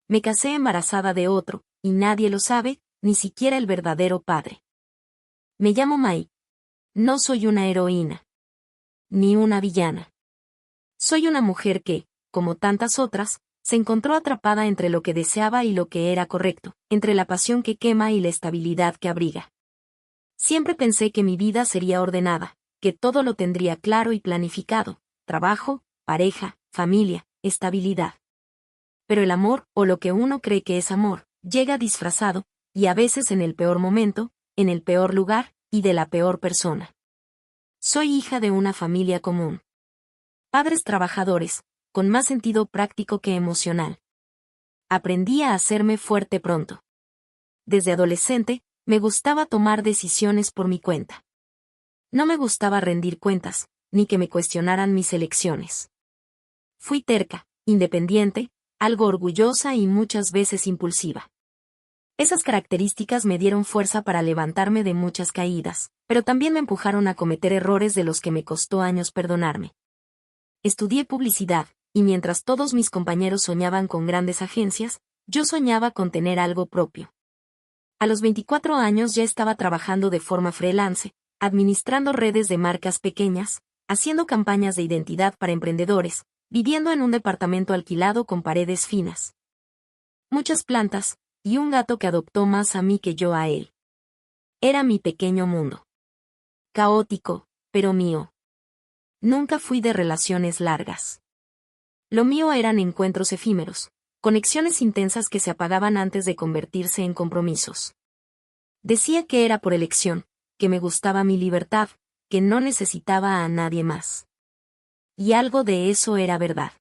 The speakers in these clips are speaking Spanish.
Me casé embarazada de otro, y nadie lo sabe, ni siquiera el verdadero padre. Me llamo Mai. No soy una heroína. Ni una villana. Soy una mujer que, como tantas otras, se encontró atrapada entre lo que deseaba y lo que era correcto, entre la pasión que quema y la estabilidad que abriga. Siempre pensé que mi vida sería ordenada, que todo lo tendría claro y planificado: trabajo, pareja, familia, estabilidad. Pero el amor, o lo que uno cree que es amor, llega disfrazado, y a veces en el peor momento, en el peor lugar, y de la peor persona. Soy hija de una familia común. Padres trabajadores, con más sentido práctico que emocional. Aprendí a hacerme fuerte pronto. Desde adolescente, me gustaba tomar decisiones por mi cuenta. No me gustaba rendir cuentas, ni que me cuestionaran mis elecciones. Fui terca, independiente, algo orgullosa y muchas veces impulsiva. Esas características me dieron fuerza para levantarme de muchas caídas, pero también me empujaron a cometer errores de los que me costó años perdonarme. Estudié publicidad, y mientras todos mis compañeros soñaban con grandes agencias, yo soñaba con tener algo propio. A los 24 años ya estaba trabajando de forma freelance, administrando redes de marcas pequeñas, haciendo campañas de identidad para emprendedores, viviendo en un departamento alquilado con paredes finas. Muchas plantas, y un gato que adoptó más a mí que yo a él. Era mi pequeño mundo. Caótico, pero mío. Nunca fui de relaciones largas. Lo mío eran encuentros efímeros, conexiones intensas que se apagaban antes de convertirse en compromisos. Decía que era por elección, que me gustaba mi libertad, que no necesitaba a nadie más. Y algo de eso era verdad.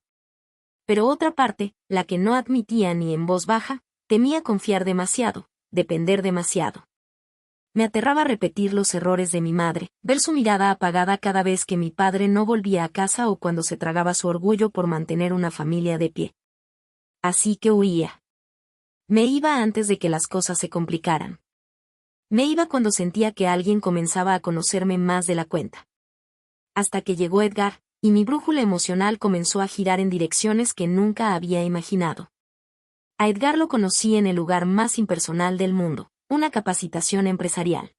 Pero otra parte, la que no admitía ni en voz baja, temía confiar demasiado, depender demasiado. Me aterraba repetir los errores de mi madre, ver su mirada apagada cada vez que mi padre no volvía a casa o cuando se tragaba su orgullo por mantener una familia de pie. Así que huía. Me iba antes de que las cosas se complicaran. Me iba cuando sentía que alguien comenzaba a conocerme más de la cuenta. Hasta que llegó Edgar, y mi brújula emocional comenzó a girar en direcciones que nunca había imaginado. A Edgar lo conocí en el lugar más impersonal del mundo, una capacitación empresarial.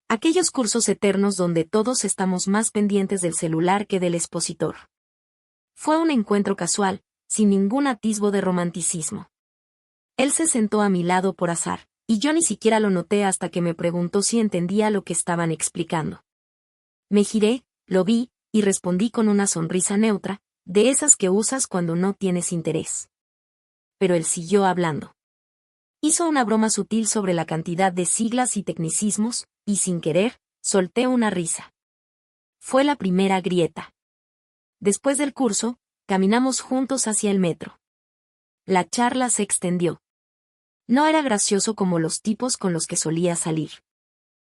Aquellos cursos eternos donde todos estamos más pendientes del celular que del expositor. Fue un encuentro casual, sin ningún atisbo de romanticismo. Él se sentó a mi lado por azar, y yo ni siquiera lo noté hasta que me preguntó si entendía lo que estaban explicando. Me giré, lo vi, y respondí con una sonrisa neutra, de esas que usas cuando no tienes interés. Pero él siguió hablando. Hizo una broma sutil sobre la cantidad de siglas y tecnicismos, y sin querer, solté una risa. Fue la primera grieta. Después del curso, caminamos juntos hacia el metro. La charla se extendió. No era gracioso como los tipos con los que solía salir.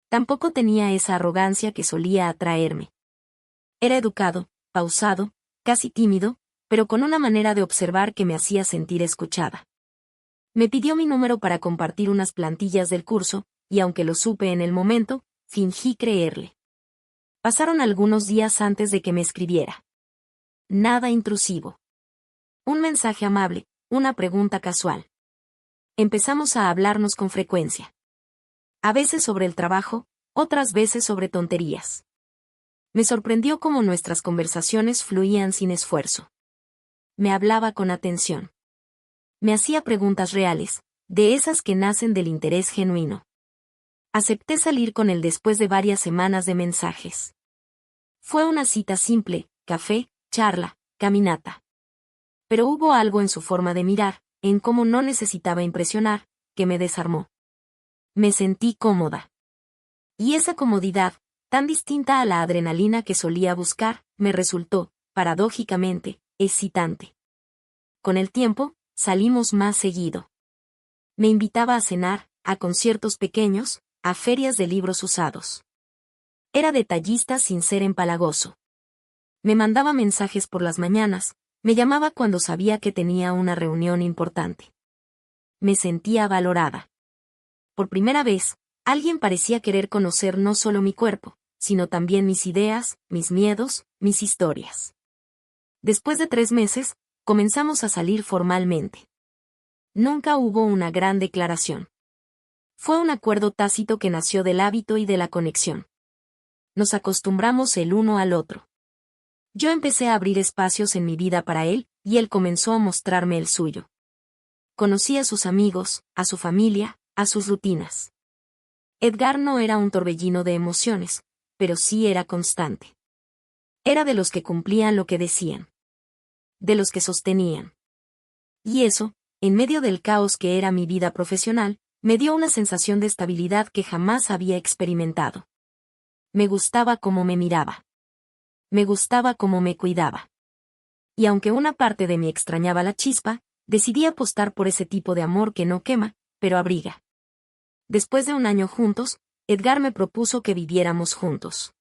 Tampoco tenía esa arrogancia que solía atraerme. Era educado, pausado, casi tímido, pero con una manera de observar que me hacía sentir escuchada. Me pidió mi número para compartir unas plantillas del curso, y aunque lo supe en el momento, fingí creerle. Pasaron algunos días antes de que me escribiera. Nada intrusivo. Un mensaje amable, una pregunta casual. Empezamos a hablarnos con frecuencia. A veces sobre el trabajo, otras veces sobre tonterías. Me sorprendió cómo nuestras conversaciones fluían sin esfuerzo. Me hablaba con atención. Me hacía preguntas reales, de esas que nacen del interés genuino. Acepté salir con él después de varias semanas de mensajes. Fue una cita simple, café, charla, caminata. Pero hubo algo en su forma de mirar, en cómo no necesitaba impresionar, que me desarmó. Me sentí cómoda. Y esa comodidad, tan distinta a la adrenalina que solía buscar, me resultó, paradójicamente, excitante. Con el tiempo, salimos más seguido. Me invitaba a cenar, a conciertos pequeños, a ferias de libros usados. Era detallista sin ser empalagoso. Me mandaba mensajes por las mañanas, me llamaba cuando sabía que tenía una reunión importante. Me sentía valorada. Por primera vez, alguien parecía querer conocer no solo mi cuerpo, sino también mis ideas, mis miedos, mis historias. Después de 3 meses, comenzamos a salir formalmente. Nunca hubo una gran declaración. Fue un acuerdo tácito que nació del hábito y de la conexión. Nos acostumbramos el uno al otro. Yo empecé a abrir espacios en mi vida para él, y él comenzó a mostrarme el suyo. Conocí a sus amigos, a su familia, a sus rutinas. Edgar no era un torbellino de emociones, pero sí era constante. Era de los que cumplían lo que decían. De los que sostenían. Y eso, en medio del caos que era mi vida profesional, me dio una sensación de estabilidad que jamás había experimentado. Me gustaba cómo me miraba. Me gustaba cómo me cuidaba. Y aunque una parte de mí extrañaba la chispa, decidí apostar por ese tipo de amor que no quema, pero abriga. Después de un año juntos, Edgar me propuso que viviéramos juntos.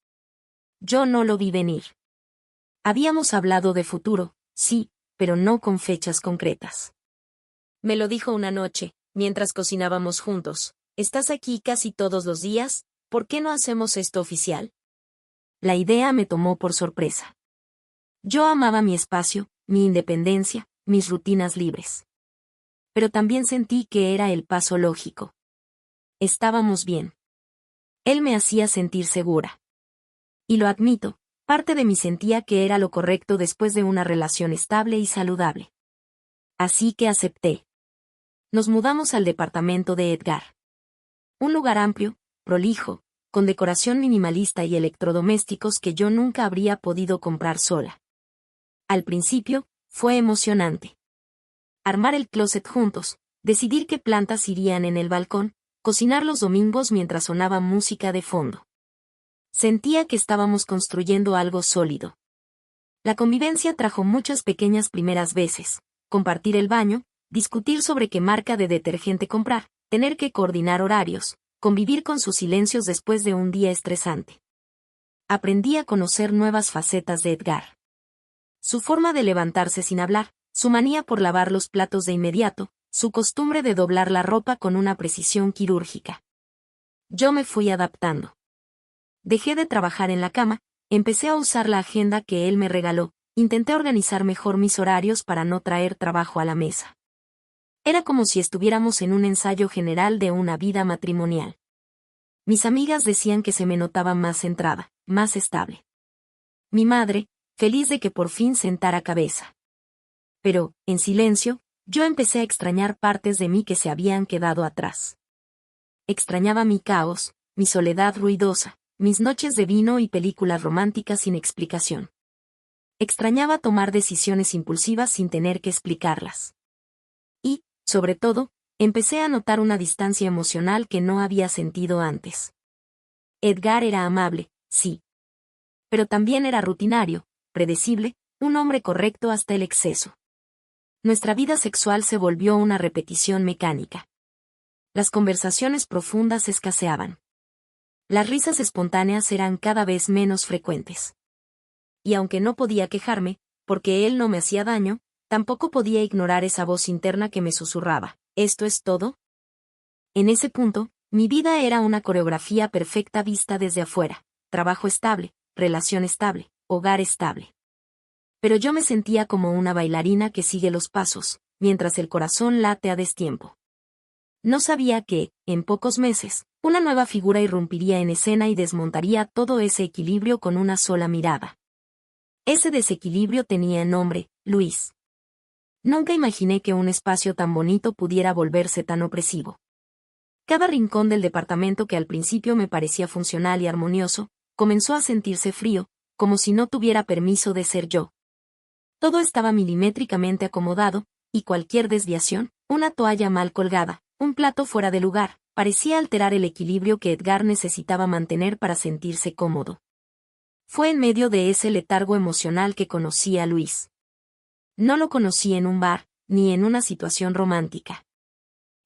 Yo no lo vi venir. Habíamos hablado de futuro, sí, pero no con fechas concretas. Me lo dijo una noche, mientras cocinábamos juntos. ¿Estás aquí casi todos los días? ¿Por qué no hacemos esto oficial? La idea me tomó por sorpresa. Yo amaba mi espacio, mi independencia, mis rutinas libres. Pero también sentí que era el paso lógico. Estábamos bien. Él me hacía sentir segura. Y lo admito, parte de mí sentía que era lo correcto después de una relación estable y saludable. Así que acepté. Nos mudamos al departamento de Edgar. Un lugar amplio, prolijo, con decoración minimalista y electrodomésticos que yo nunca habría podido comprar sola. Al principio, fue emocionante. Armar el closet juntos, decidir qué plantas irían en el balcón, cocinar los domingos mientras sonaba música de fondo. Sentía que estábamos construyendo algo sólido. La convivencia trajo muchas pequeñas primeras veces: compartir el baño, discutir sobre qué marca de detergente comprar, tener que coordinar horarios, convivir con sus silencios después de un día estresante. Aprendí a conocer nuevas facetas de Edgar. Su forma de levantarse sin hablar, su manía por lavar los platos de inmediato, su costumbre de doblar la ropa con una precisión quirúrgica. Yo me fui adaptando. Dejé de trabajar en la cama, empecé a usar la agenda que él me regaló, intenté organizar mejor mis horarios para no traer trabajo a la mesa. Era como si estuviéramos en un ensayo general de una vida matrimonial. Mis amigas decían que se me notaba más centrada, más estable. Mi madre, feliz de que por fin sentara cabeza. Pero, en silencio, yo empecé a extrañar partes de mí que se habían quedado atrás. Extrañaba mi caos, mi soledad ruidosa, mis noches de vino y películas románticas sin explicación. Extrañaba tomar decisiones impulsivas sin tener que explicarlas. Y, sobre todo, empecé a notar una distancia emocional que no había sentido antes. Edgar era amable, sí. Pero también era rutinario, predecible, un hombre correcto hasta el exceso. Nuestra vida sexual se volvió una repetición mecánica. Las conversaciones profundas escaseaban. Las risas espontáneas eran cada vez menos frecuentes. Y aunque no podía quejarme, porque él no me hacía daño, tampoco podía ignorar esa voz interna que me susurraba: ¿esto es todo? En ese punto, mi vida era una coreografía perfecta vista desde afuera: trabajo estable, relación estable, hogar estable. Pero yo me sentía como una bailarina que sigue los pasos, mientras el corazón late a destiempo. No sabía que, en pocos meses, una nueva figura irrumpiría en escena y desmontaría todo ese equilibrio con una sola mirada. Ese desequilibrio tenía nombre: Luis. Nunca imaginé que un espacio tan bonito pudiera volverse tan opresivo. Cada rincón del departamento, que al principio me parecía funcional y armonioso, comenzó a sentirse frío, como si no tuviera permiso de ser yo. Todo estaba milimétricamente acomodado, y cualquier desviación, una toalla mal colgada, un plato fuera de lugar, parecía alterar el equilibrio que Edgar necesitaba mantener para sentirse cómodo. Fue en medio de ese letargo emocional que conocí a Luis. No lo conocí en un bar, ni en una situación romántica.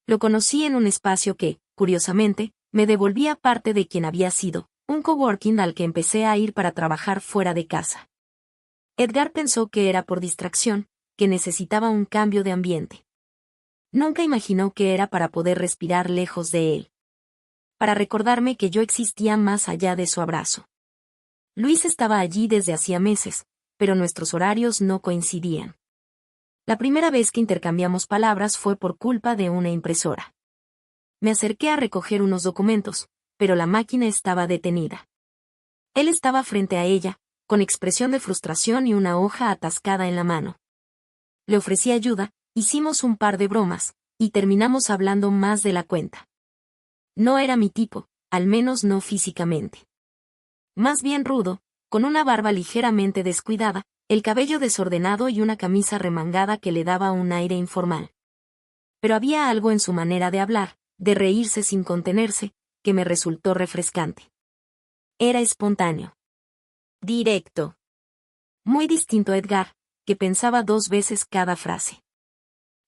Lo conocí en un espacio que, curiosamente, me devolvía parte de quien había sido, un coworking al que empecé a ir para trabajar fuera de casa. Edgar pensó que era por distracción, que necesitaba un cambio de ambiente. Nunca imaginó que era para poder respirar lejos de él. Para recordarme que yo existía más allá de su abrazo. Luis estaba allí desde hacía meses, pero nuestros horarios no coincidían. La primera vez que intercambiamos palabras fue por culpa de una impresora. Me acerqué a recoger unos documentos, pero la máquina estaba detenida. Él estaba frente a ella, con expresión de frustración y una hoja atascada en la mano. Le ofrecí ayuda, hicimos un par de bromas, y terminamos hablando más de la cuenta. No era mi tipo, al menos no físicamente. Más bien rudo, con una barba ligeramente descuidada, el cabello desordenado y una camisa remangada que le daba un aire informal. Pero había algo en su manera de hablar, de reírse sin contenerse, que me resultó refrescante. Era espontáneo. Directo. Muy distinto a Edgar, que pensaba 2 veces cada frase.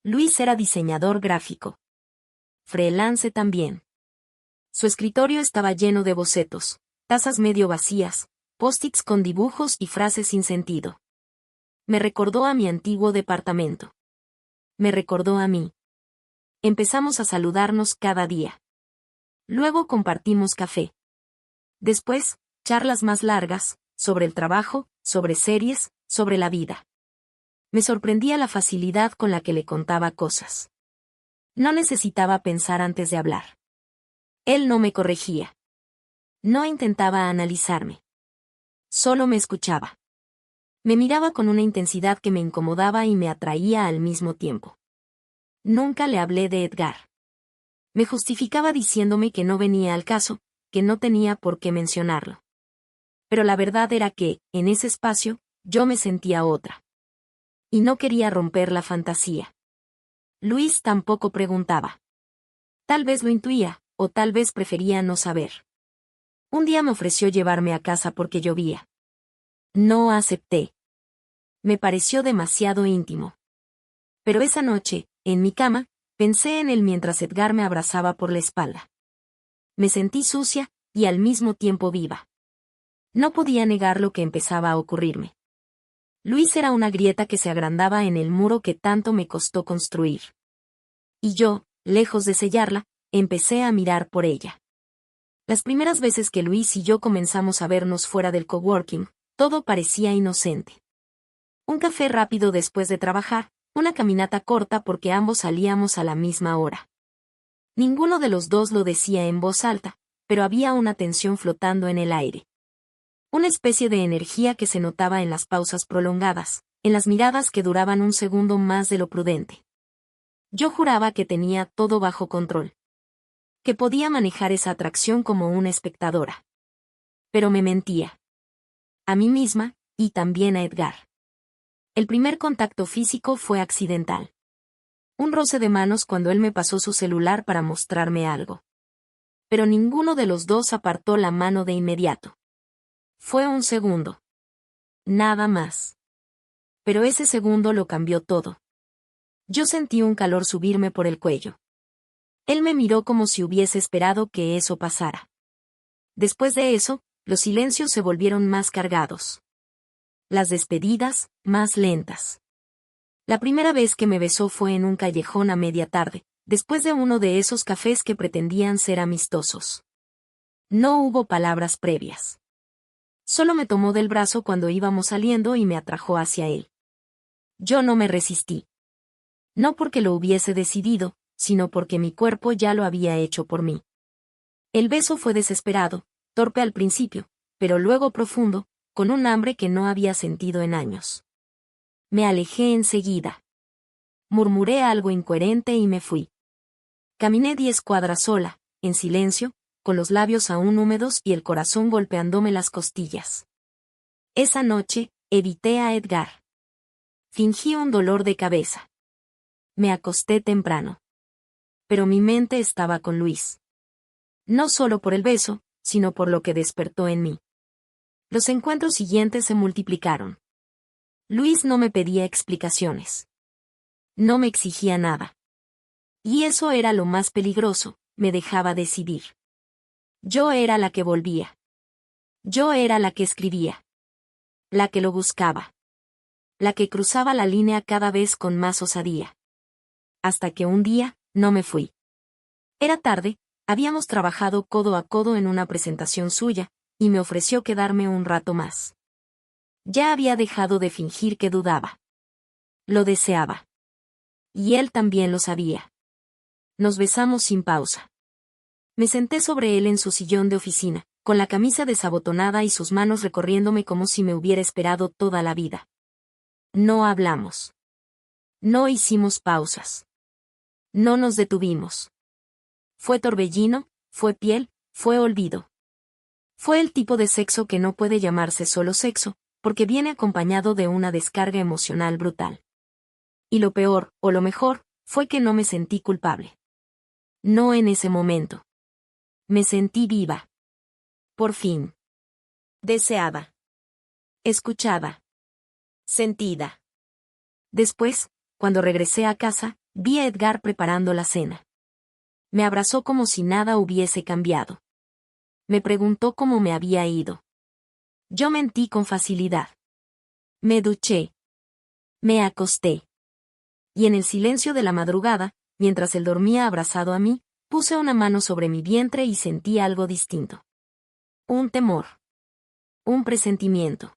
Luis era diseñador gráfico. Freelance también. Su escritorio estaba lleno de bocetos, tazas medio vacías, post-its con dibujos y frases sin sentido. Me recordó a mi antiguo departamento. Me recordó a mí. Empezamos a saludarnos cada día. Luego compartimos café. Después, charlas más largas, sobre el trabajo, sobre series, sobre la vida. Me sorprendía la facilidad con la que le contaba cosas. No necesitaba pensar antes de hablar. Él no me corregía. No intentaba analizarme. Solo me escuchaba. Me miraba con una intensidad que me incomodaba y me atraía al mismo tiempo. Nunca le hablé de Edgar. Me justificaba diciéndome que no venía al caso, que no tenía por qué mencionarlo. Pero la verdad era que, en ese espacio, yo me sentía otra. Y no quería romper la fantasía. Luis tampoco preguntaba. Tal vez lo intuía, o tal vez prefería no saber. Un día me ofreció llevarme a casa porque llovía. No acepté. Me pareció demasiado íntimo. Pero esa noche, en mi cama, pensé en él mientras Edgar me abrazaba por la espalda. Me sentí sucia, y al mismo tiempo viva. No podía negar lo que empezaba a ocurrirme. Luis era una grieta que se agrandaba en el muro que tanto me costó construir. Y yo, lejos de sellarla, empecé a mirar por ella. Las primeras veces que Luis y yo comenzamos a vernos fuera del coworking, todo parecía inocente. Un café rápido después de trabajar, una caminata corta porque ambos salíamos a la misma hora. Ninguno de los dos lo decía en voz alta, pero había una tensión flotando en el aire. Una especie de energía que se notaba en las pausas prolongadas, en las miradas que duraban un segundo más de lo prudente. Yo juraba que tenía todo bajo control. Que podía manejar esa atracción como una espectadora. Pero me mentía. A mí misma, y también a Edgar. El primer contacto físico fue accidental. Un roce de manos cuando él me pasó su celular para mostrarme algo. Pero ninguno de los dos apartó la mano de inmediato. Fue un segundo. Nada más. Pero ese segundo lo cambió todo. Yo sentí un calor subirme por el cuello. Él me miró como si hubiese esperado que eso pasara. Después de eso, los silencios se volvieron más cargados. Las despedidas, más lentas. La primera vez que me besó fue en un callejón a media tarde, después de uno de esos cafés que pretendían ser amistosos. No hubo palabras previas. Solo me tomó del brazo cuando íbamos saliendo y me atrajo hacia él. Yo no me resistí. No porque lo hubiese decidido, sino porque mi cuerpo ya lo había hecho por mí. El beso fue desesperado, torpe al principio, pero luego profundo, con un hambre que no había sentido en años. Me alejé enseguida. Murmuré algo incoherente y me fui. Caminé 10 cuadras sola, en silencio, con los labios aún húmedos y el corazón golpeándome las costillas. Esa noche, evité a Edgar. Fingí un dolor de cabeza. Me acosté temprano. Pero mi mente estaba con Luis. No solo por el beso, sino por lo que despertó en mí. Los encuentros siguientes se multiplicaron. Luis no me pedía explicaciones. No me exigía nada. Y eso era lo más peligroso, me dejaba decidir. Yo era la que volvía. Yo era la que escribía. La que lo buscaba. La que cruzaba la línea cada vez con más osadía. Hasta que un día, no me fui. Era tarde, habíamos trabajado codo a codo en una presentación suya, y me ofreció quedarme un rato más. Ya había dejado de fingir que dudaba. Lo deseaba. Y él también lo sabía. Nos besamos sin pausa. Me senté sobre él en su sillón de oficina, con la camisa desabotonada y sus manos recorriéndome como si me hubiera esperado toda la vida. No hablamos. No hicimos pausas. No nos detuvimos. Fue torbellino, fue piel, fue olvido. Fue el tipo de sexo que no puede llamarse solo sexo, porque viene acompañado de una descarga emocional brutal. Y lo peor, o lo mejor, fue que no me sentí culpable. No en ese momento. Me sentí viva. Por fin. Deseada. Escuchada. Sentida. Después, cuando regresé a casa, vi a Edgar preparando la cena. Me abrazó como si nada hubiese cambiado. Me preguntó cómo me había ido. Yo mentí con facilidad. Me duché. Me acosté. Y en el silencio de la madrugada, mientras él dormía abrazado a mí, puse una mano sobre mi vientre y sentí algo distinto. Un temor. Un presentimiento.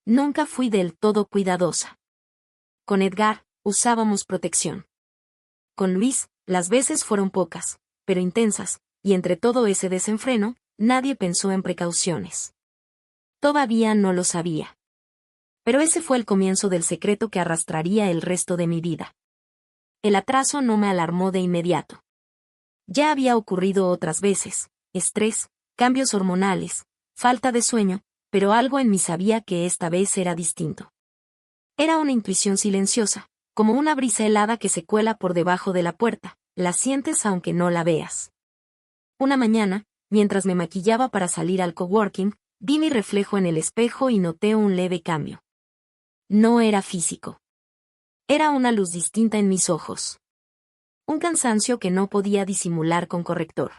Nunca fui del todo cuidadosa. Con Edgar, usábamos protección. Con Luis, las veces fueron pocas, pero intensas, y entre todo ese desenfreno, nadie pensó en precauciones. Todavía no lo sabía. Pero ese fue el comienzo del secreto que arrastraría el resto de mi vida. El atraso no me alarmó de inmediato. Ya había ocurrido otras veces, estrés, cambios hormonales, falta de sueño, pero algo en mí sabía que esta vez era distinto. Era una intuición silenciosa, como una brisa helada que se cuela por debajo de la puerta, la sientes aunque no la veas. Una mañana, mientras me maquillaba para salir al coworking, vi mi reflejo en el espejo y noté un leve cambio. No era físico. Era una luz distinta en mis ojos. Un cansancio que no podía disimular con corrector.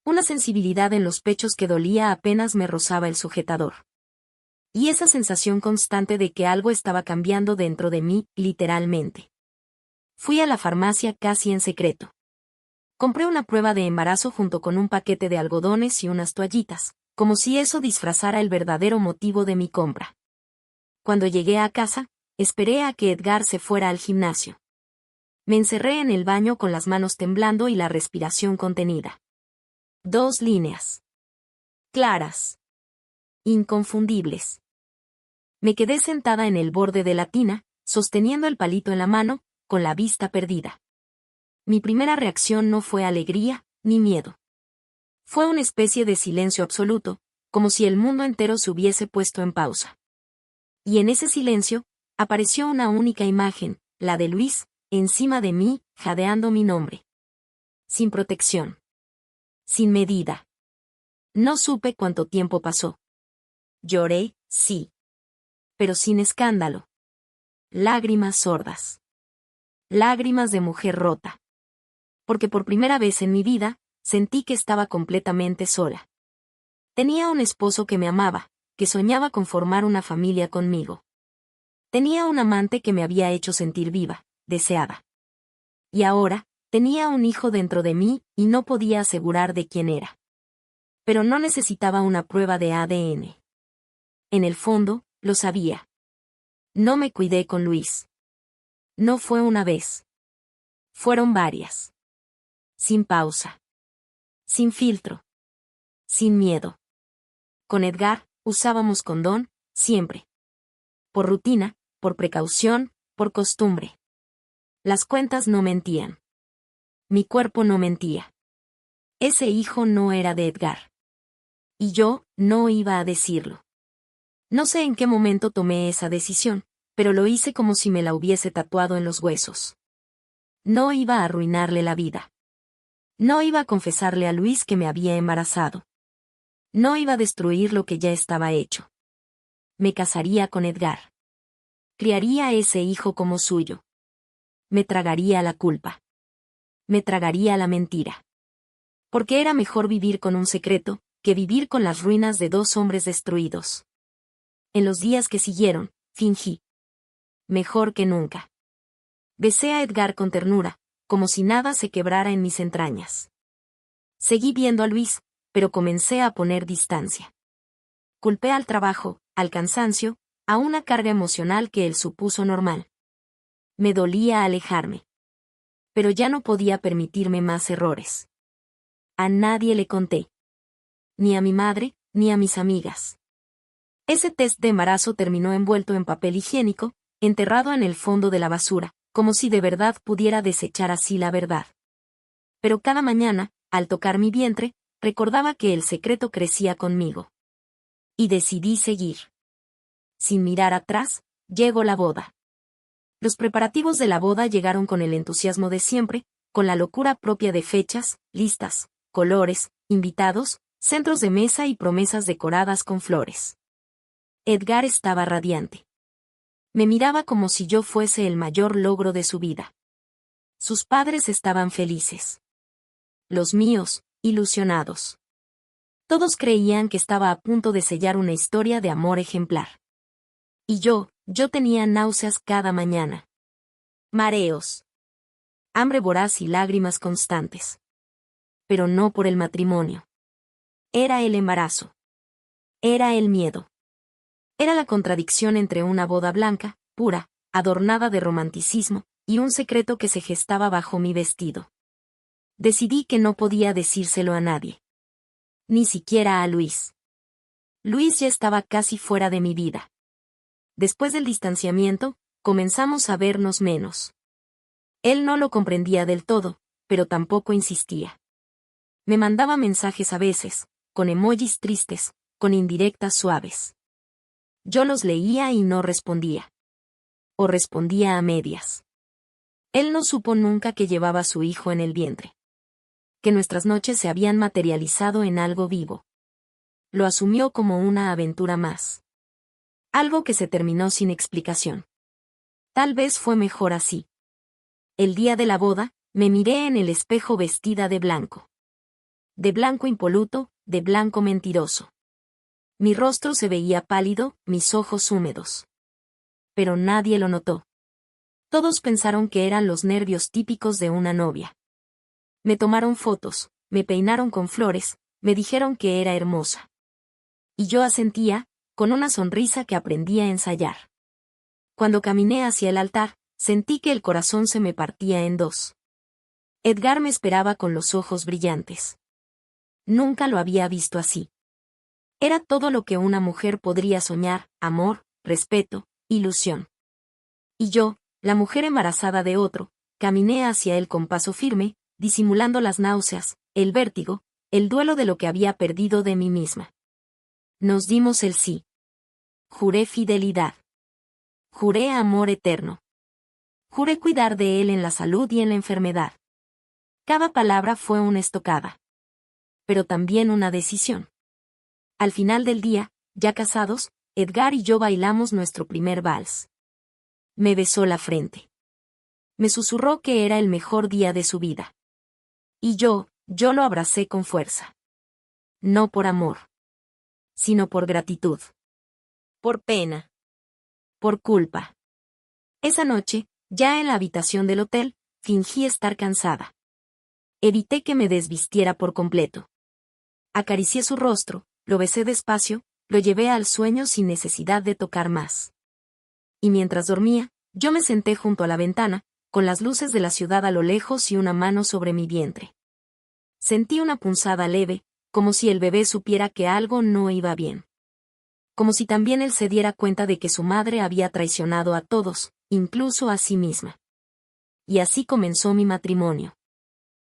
Una sensibilidad en los pechos que dolía apenas me rozaba el sujetador. Y esa sensación constante de que algo estaba cambiando dentro de mí, literalmente. Fui a la farmacia casi en secreto. Compré una prueba de embarazo junto con un paquete de algodones y unas toallitas, como si eso disfrazara el verdadero motivo de mi compra. Cuando llegué a casa, esperé a que Edgar se fuera al gimnasio. Me encerré en el baño con las manos temblando y la respiración contenida. 2 líneas. Claras. Inconfundibles. Me quedé sentada en el borde de la tina, sosteniendo el palito en la mano, con la vista perdida. Mi primera reacción no fue alegría, ni miedo. Fue una especie de silencio absoluto, como si el mundo entero se hubiese puesto en pausa. Y en ese silencio, apareció una única imagen, la de Luis, encima de mí, jadeando mi nombre. Sin protección. Sin medida. No supe cuánto tiempo pasó. Lloré, sí. Pero sin escándalo. Lágrimas sordas. Lágrimas de mujer rota. Porque por primera vez en mi vida, sentí que estaba completamente sola. Tenía un esposo que me amaba, que soñaba con formar una familia conmigo. Tenía un amante que me había hecho sentir viva, deseada. Y ahora, tenía un hijo dentro de mí y no podía asegurar de quién era. Pero no necesitaba una prueba de ADN. En el fondo, lo sabía. No me cuidé con Luis. No fue una vez. Fueron varias. Sin pausa. Sin filtro. Sin miedo. Con Edgar, usábamos condón, siempre. Por rutina, por precaución, por costumbre. Las cuentas no mentían. Mi cuerpo no mentía. Ese hijo no era de Edgar. Y yo, no iba a decirlo. No sé en qué momento tomé esa decisión, pero lo hice como si me la hubiese tatuado en los huesos. No iba a arruinarle la vida. No iba a confesarle a Luis que me había embarazado. No iba a destruir lo que ya estaba hecho. Me casaría con Edgar. Criaría a ese hijo como suyo. Me tragaría la culpa. Me tragaría la mentira. Porque era mejor vivir con un secreto, que vivir con las ruinas de 2 hombres destruidos. En los días que siguieron, fingí. Mejor que nunca. Besé a Edgar con ternura, como si nada se quebrara en mis entrañas. Seguí viendo a Luis, pero comencé a poner distancia. Culpé al trabajo, al cansancio, a una carga emocional que él supuso normal. Me dolía alejarme. Pero ya no podía permitirme más errores. A nadie le conté. Ni a mi madre, ni a mis amigas. Ese test de embarazo terminó envuelto en papel higiénico, enterrado en el fondo de la basura, como si de verdad pudiera desechar así la verdad. Pero cada mañana, al tocar mi vientre, recordaba que el secreto crecía conmigo. Y decidí seguir. Sin mirar atrás, llegó la boda. Los preparativos de la boda llegaron con el entusiasmo de siempre, con la locura propia de fechas, listas, colores, invitados, centros de mesa y promesas decoradas con flores. Edgar estaba radiante. Me miraba como si yo fuese el mayor logro de su vida. Sus padres estaban felices. Los míos, ilusionados. Todos creían que estaba a punto de sellar una historia de amor ejemplar. Y yo tenía náuseas cada mañana. Mareos. Hambre voraz y lágrimas constantes. Pero no por el matrimonio. Era el embarazo. Era el miedo. Era la contradicción entre una boda blanca, pura, adornada de romanticismo, y un secreto que se gestaba bajo mi vestido. Decidí que no podía decírselo a nadie. Ni siquiera a Luis. Luis ya estaba casi fuera de mi vida. Después del distanciamiento, comenzamos a vernos menos. Él no lo comprendía del todo, pero tampoco insistía. Me mandaba mensajes a veces, con emojis tristes, con indirectas suaves. Yo los leía y no respondía. O respondía a medias. Él no supo nunca que llevaba a su hijo en el vientre. Que nuestras noches se habían materializado en algo vivo. Lo asumió como una aventura más. Algo que se terminó sin explicación. Tal vez fue mejor así. El día de la boda, me miré en el espejo vestida de blanco. De blanco impoluto, de blanco mentiroso. Mi rostro se veía pálido, mis ojos húmedos. Pero nadie lo notó. Todos pensaron que eran los nervios típicos de una novia. Me tomaron fotos, me peinaron con flores, me dijeron que era hermosa. Y yo asentía, con una sonrisa que aprendí a ensayar. Cuando caminé hacia el altar, sentí que el corazón se me partía en dos. Edgar me esperaba con los ojos brillantes. Nunca lo había visto así. Era todo lo que una mujer podría soñar: amor, respeto, ilusión. Y yo, la mujer embarazada de otro, caminé hacia él con paso firme, disimulando las náuseas, el vértigo, el duelo de lo que había perdido de mí misma. Nos dimos el sí. Juré fidelidad. Juré amor eterno. Juré cuidar de él en la salud y en la enfermedad. Cada palabra fue una estocada. Pero también una decisión. Al final del día, ya casados, Edgar y yo bailamos nuestro primer vals. Me besó la frente. Me susurró que era el mejor día de su vida. Y yo lo abracé con fuerza. No por amor. Sino por gratitud. Por pena. Por culpa. Esa noche, ya en la habitación del hotel, fingí estar cansada. Evité que me desvistiera por completo. Acaricié su rostro, lo besé despacio, lo llevé al sueño sin necesidad de tocar más. Y mientras dormía, yo me senté junto a la ventana, con las luces de la ciudad a lo lejos y una mano sobre mi vientre. Sentí una punzada leve, como si el bebé supiera que algo no iba bien. Como si también él se diera cuenta de que su madre había traicionado a todos, incluso a sí misma. Y así comenzó mi matrimonio.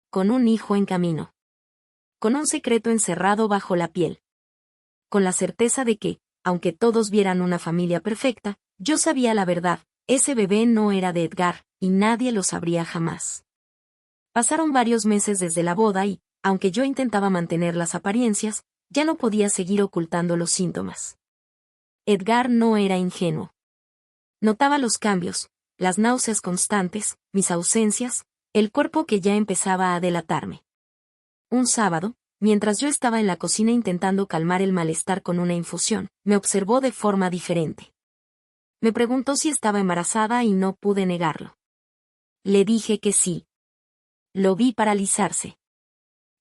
Con un hijo en camino. Con un secreto encerrado bajo la piel. Con la certeza de que, aunque todos vieran una familia perfecta, yo sabía la verdad: ese bebé no era de Edgar, y nadie lo sabría jamás. Pasaron varios meses desde la boda y, aunque yo intentaba mantener las apariencias, ya no podía seguir ocultando los síntomas. Edgar no era ingenuo. Notaba los cambios, las náuseas constantes, mis ausencias, el cuerpo que ya empezaba a delatarme. Un sábado, mientras yo estaba en la cocina intentando calmar el malestar con una infusión, me observó de forma diferente. Me preguntó si estaba embarazada y no pude negarlo. Le dije que sí. Lo vi paralizarse.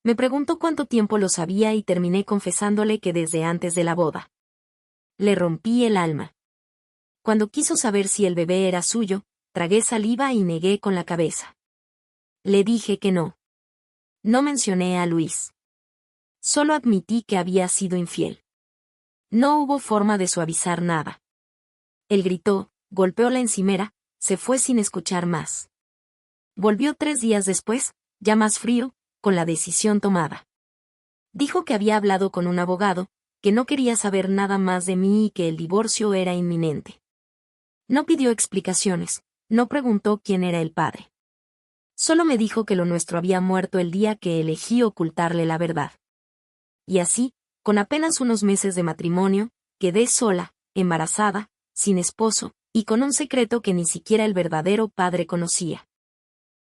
Me preguntó cuánto tiempo lo sabía y terminé confesándole que desde antes de la boda. Le rompí el alma. Cuando quiso saber si el bebé era suyo, Tragué saliva y negué con la cabeza. Le dije que no. No mencioné a Luis. Solo admití que había sido infiel. No hubo forma de suavizar nada. Él gritó, golpeó la encimera, se fue sin escuchar más. Volvió 3 días después, ya más frío, con la decisión tomada. Dijo que había hablado con un abogado, que no quería saber nada más de mí y que el divorcio era inminente. No pidió explicaciones, no preguntó quién era el padre. Solo me dijo que lo nuestro había muerto el día que elegí ocultarle la verdad. Y así, con apenas unos meses de matrimonio, quedé sola, embarazada, sin esposo, y con un secreto que ni siquiera el verdadero padre conocía.